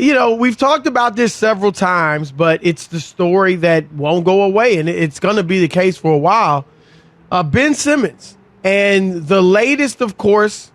we've talked about this several times, but it's the story that won't go away, and it's going to be the case for a while. Ben Simmons. And the latest, of course,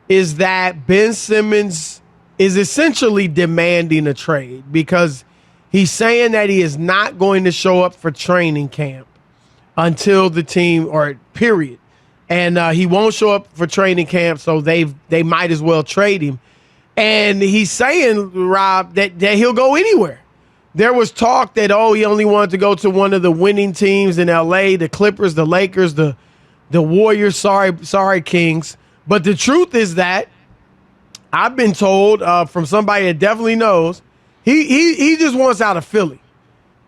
is that Ben Simmons is essentially demanding a trade because he's saying that he is not going to show up for training camp until the team, or period. And he won't show up for training camp, so they might as well trade him. And he's saying, Rob, that he'll go anywhere. There was talk that, he only wanted to go to one of the winning teams in L.A., the Clippers, the Lakers, the Warriors, sorry, Kings. But the truth is that I've been told from somebody that definitely knows, he just wants out of Philly.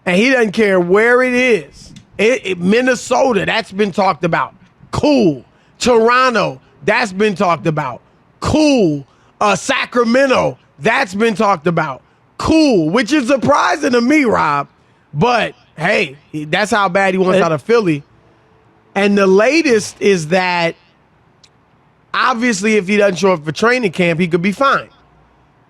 And he doesn't care where it is. Minnesota, that's been talked about. Cool. Toronto, that's been talked about. Cool. Sacramento, that's been talked about. Cool, which is surprising to me, Rob. But, hey, that's how bad he wants out of Philly. And the latest is that, obviously, if he doesn't show up for training camp, he could be fined.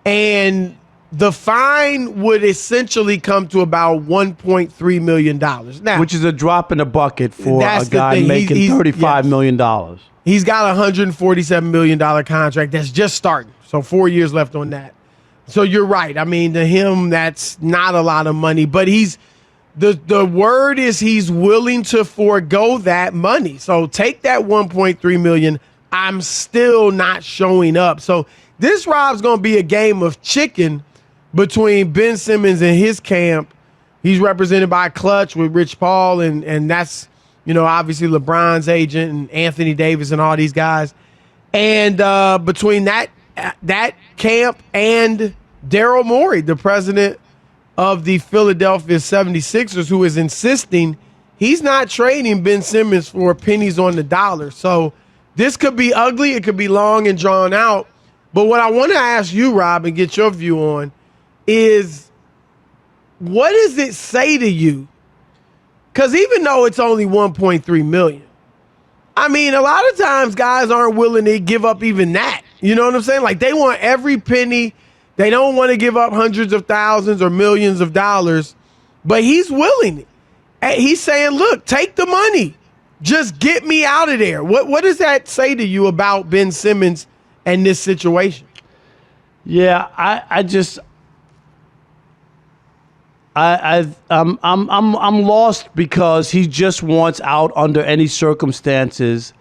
And the fine would essentially come to about $1.3 million. Now, which is a drop in the bucket for a guy making $35 million. He's got a $147 million contract that's just starting. So 4 years left on that. So you're right. I mean, to him, that's not a lot of money. But the word is he's willing to forego that money. So take that $1.3 million. I'm still not showing up. So this, Rob's going to be a game of chicken between Ben Simmons and his camp. He's represented by Clutch with Rich Paul, and that's, obviously LeBron's agent and Anthony Davis and all these guys. And between that camp and Daryl Morey, the president of the Philadelphia 76ers, who is insisting he's not trading Ben Simmons for pennies on the dollar. So this could be ugly. It could be long and drawn out. But what I want to ask you, Rob, and get your view on is, what does it say to you? Because even though it's only $1.3 million, I mean, a lot of times guys aren't willing to give up even that. You know what I'm saying? Like, they want every penny. They don't want to give up hundreds of thousands or millions of dollars, but he's willing. He's saying, look, take the money. Just get me out of there. What does that say to you about Ben Simmons and this situation? Yeah, I'm lost because he just wants out under any circumstances,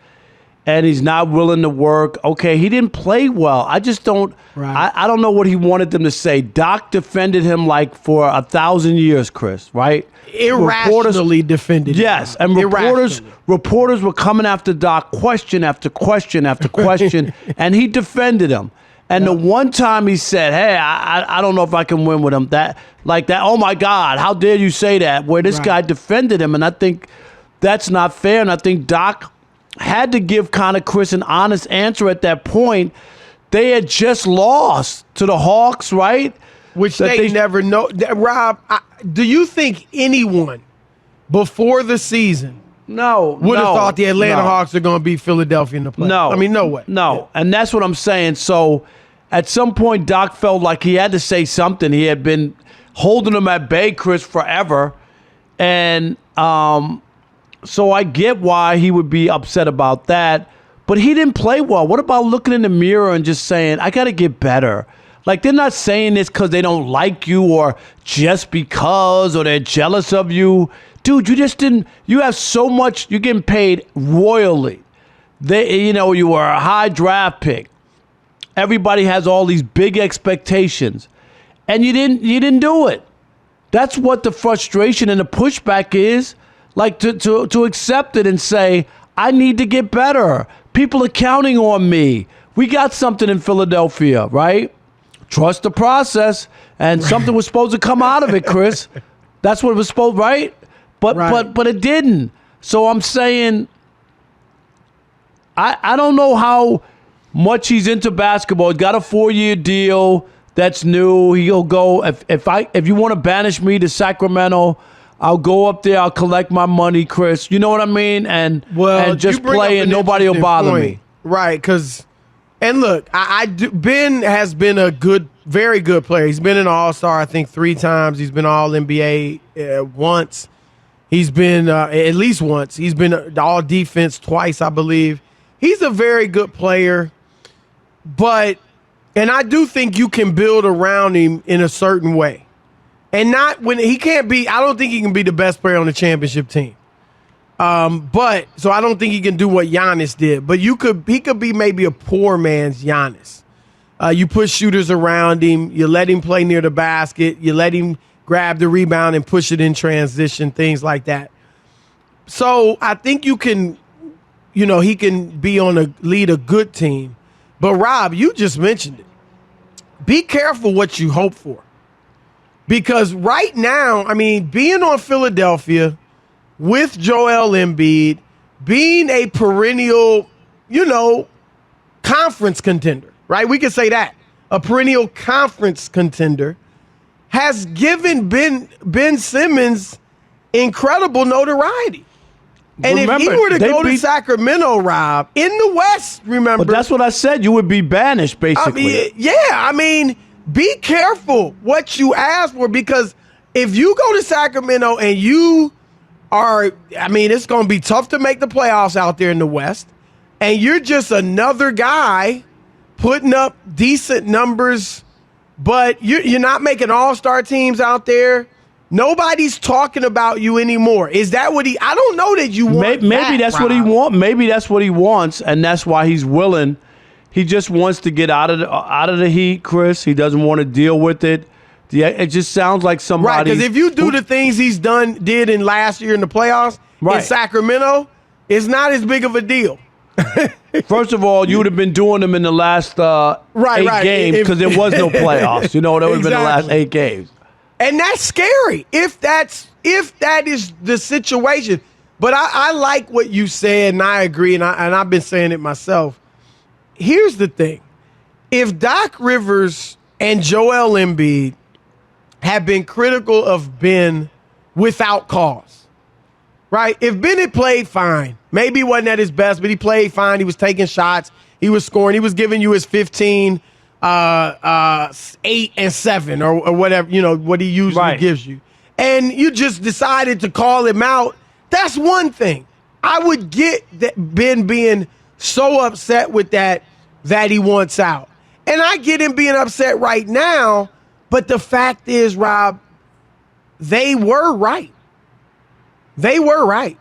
and he's not willing to work. Okay, he didn't play well. I just don't. Right. I don't know what he wanted them to say. Doc defended him like for 1,000 years, Chris. Right? Irrationally defended him. Yes, and reporters were coming after Doc, question after question after question, and he defended him. And the one time he said, hey, I don't know if I can win with him, that, oh my God, how dare you say that, where this guy defended him. And I think that's not fair. And I think Doc had to give kind of Chris an honest answer at that point. They had just lost to the Hawks, right? Which they never know. Rob, do you think anyone before the season would have thought the Atlanta Hawks are going to beat Philadelphia in the playoffs? No. I mean, no way. No, and that's what I'm saying. So at some point, Doc felt like he had to say something. He had been holding them at bay, Chris, forever. And so I get why he would be upset about that. But he didn't play well. What about looking in the mirror and just saying, I got to get better? Like, they're not saying this because they don't like you or just because or they're jealous of you. Dude, you just didn't. You have so much. You're getting paid royally. You were a high draft pick. Everybody has all these big expectations, and you didn't do it. That's what the frustration and the pushback is. Like, to accept it and say, I need to get better. People are counting on me. We got something in Philadelphia, right? Trust the process, and something was supposed to come out of it, Chris. That's what it was supposed, right? But it didn't. So I'm saying, I don't know how much he's into basketball. He's got a 4-year deal that's new. He'll go if you want to banish me to Sacramento, I'll go up there. I'll collect my money, Chris. You know what I mean? And just play, and nobody will bother me. Right? Because And look, Ben has been a very good player. He's been an All-Star, I think, 3 times. He's been All-NBA once. He's been at least once. He's been All-Defense twice, I believe. He's a very good player, and I do think you can build around him in a certain way. And not when he can't be, I don't think he can be the best player on the championship team. So I don't think he can do what Giannis did. But he could be maybe a poor man's Giannis. You put shooters around him. You let him play near the basket. You let him grab the rebound and push it in transition, things like that. So I think he can lead a good team. But Rob, you just mentioned it. Be careful what you hope for. Because right now, I mean, being on Philadelphia with Joel Embiid, being a perennial, conference contender, right? We can say that. A perennial conference contender has given Ben Simmons incredible notoriety. And if he were to go to Sacramento, Rob, in the West, remember. But that's what I said. You would be banished, basically. Be careful what you ask for, because if you go to Sacramento and it's going to be tough to make the playoffs out there in the West, and you're just another guy putting up decent numbers, but you're not making all-star teams out there. Nobody's talking about you anymore. Is that what I don't know that you want. Maybe that's what he wants. Maybe that's what he wants, and that's why he's willing. He just wants to get out of the heat, Chris. He doesn't want to deal with it. Yeah, it just sounds like somebody. Right, because if you do the things did in last year in the playoffs in Sacramento, it's not as big of a deal. First of all, you would have been doing them in the last 8 games, because there was no playoffs. That would have been the last 8 games. And that's scary if that is the situation. But I like what you said, and I agree, and I've been saying it myself. Here's the thing. If Doc Rivers and Joel Embiid have been critical of Ben without cause, right? If Ben had played fine, maybe he wasn't at his best, but he played fine. He was taking shots. He was scoring. He was giving you his 15, 8 and 7 or whatever, what he usually gives you. And you just decided to call him out. That's one thing. I would get that Ben being so upset with that he wants out. And I get him being upset right now, but the fact is, Rob, they were right. They were right.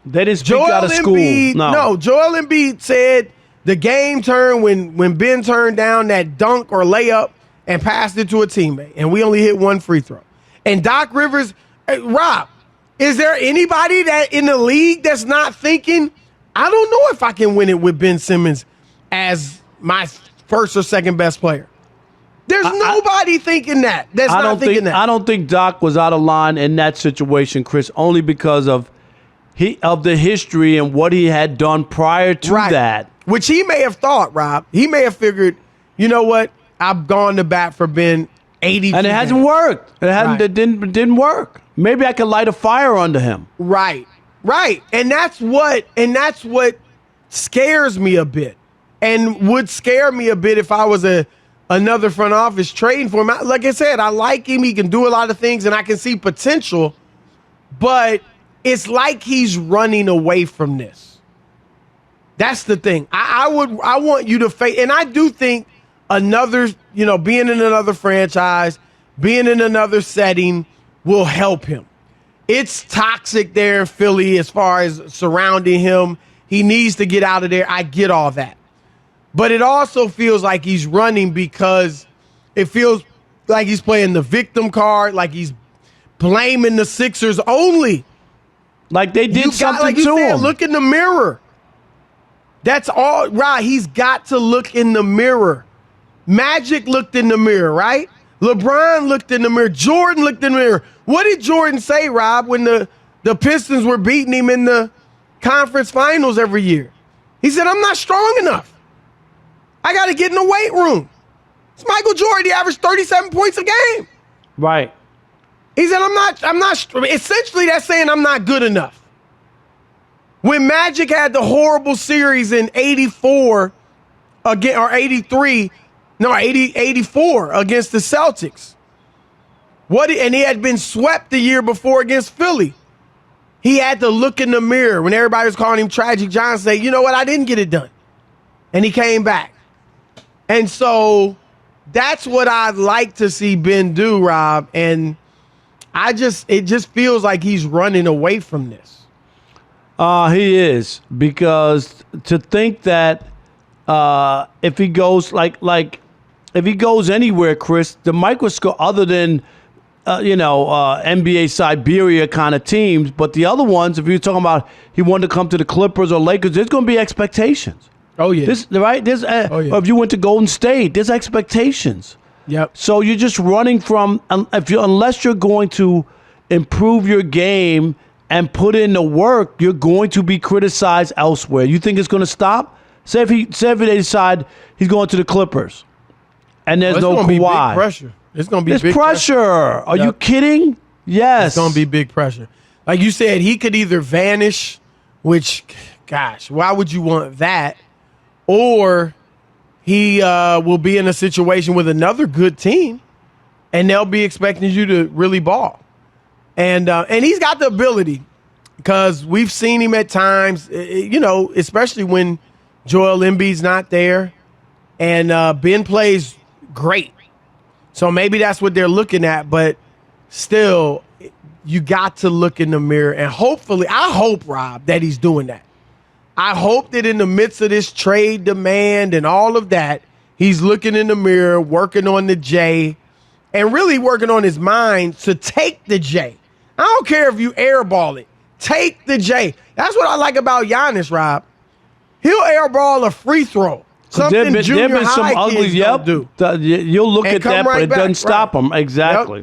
They didn't speak out of school. No, Joel Embiid said the game turned when Ben turned down that dunk or layup and passed it to a teammate, and we only hit one free throw. And Doc Rivers, Rob, is there anybody that in the league that's not thinking, I don't know if I can win it with Ben Simmons as my first or second best player? There's nobody thinking that. I don't think Doc was out of line in that situation, Chris, only because of the history and what he had done prior to that. Which he may have thought, Rob. He may have figured, you know what? I've gone to bat for Ben 80. And it hasn't worked. It didn't work. Maybe I could light a fire under him. Right. And that's what scares me a bit. And would scare me a bit if I was another front office trading for him. Like I said, I like him. He can do a lot of things, and I can see potential. But it's like he's running away from this. That's the thing. I want you to face, and I do think being in another franchise, being in another setting will help him. It's toxic there in Philly as far as surrounding him. He needs to get out of there. I get all that. But it also feels like he's running because it feels like he's playing the victim card, like he's blaming the Sixers only. Like they did something to him. Look in the mirror. That's all right. He's got to look in the mirror. Magic looked in the mirror, right? LeBron looked in the mirror. Jordan looked in the mirror. What did Jordan say, Rob, when the Pistons were beating him in the conference finals every year? He said, I'm not strong enough. I got to get in the weight room. It's Michael Jordan. He averaged 37 points a game. Right. He said, I'm not, essentially that's saying I'm not good enough. When Magic had the horrible series in 84 again, or 83, no, 84 against the Celtics. And he had been swept the year before against Philly. He had to look in the mirror when everybody was calling him Tragic John, say, you know what, I didn't get it done. And he came back. And so that's what I'd like to see Ben do, Rob. And it just feels like he's running away from this. He is, because to think that if he goes if he goes anywhere, Chris, the microscope other than NBA Siberia kind of teams, but the other ones, if you're talking about he wanted to come to the Clippers or Lakers, there's going to be expectations. Oh yeah, right. There's or if you went to Golden State, there's expectations. Yep. So you're just running from unless you're going to improve your game and put in the work, you're going to be criticized elsewhere. You think it's going to stop? Say if they decide he's going to the Clippers, and there's no Kawhi. Be big pressure. It's going to be big pressure. Are you kidding? Yes. It's going to be big pressure. Like you said, he could either vanish, which, gosh, why would you want that? Or he will be in a situation with another good team, and they'll be expecting you to really ball. And he's got the ability, because we've seen him at times, especially when Joel Embiid's not there, and Ben plays great. So maybe that's what they're looking at, but still, you got to look in the mirror, and I hope, Rob, that he's doing that. I hope that in the midst of this trade demand and all of that, he's looking in the mirror, working on the J, and really working on his mind to take the J. I don't care if you airball it. Take the J. That's what I like about Giannis, Rob. He'll airball a free throw. Something junior high kids don't do. You'll look at that, but it doesn't stop him. Exactly. Yep.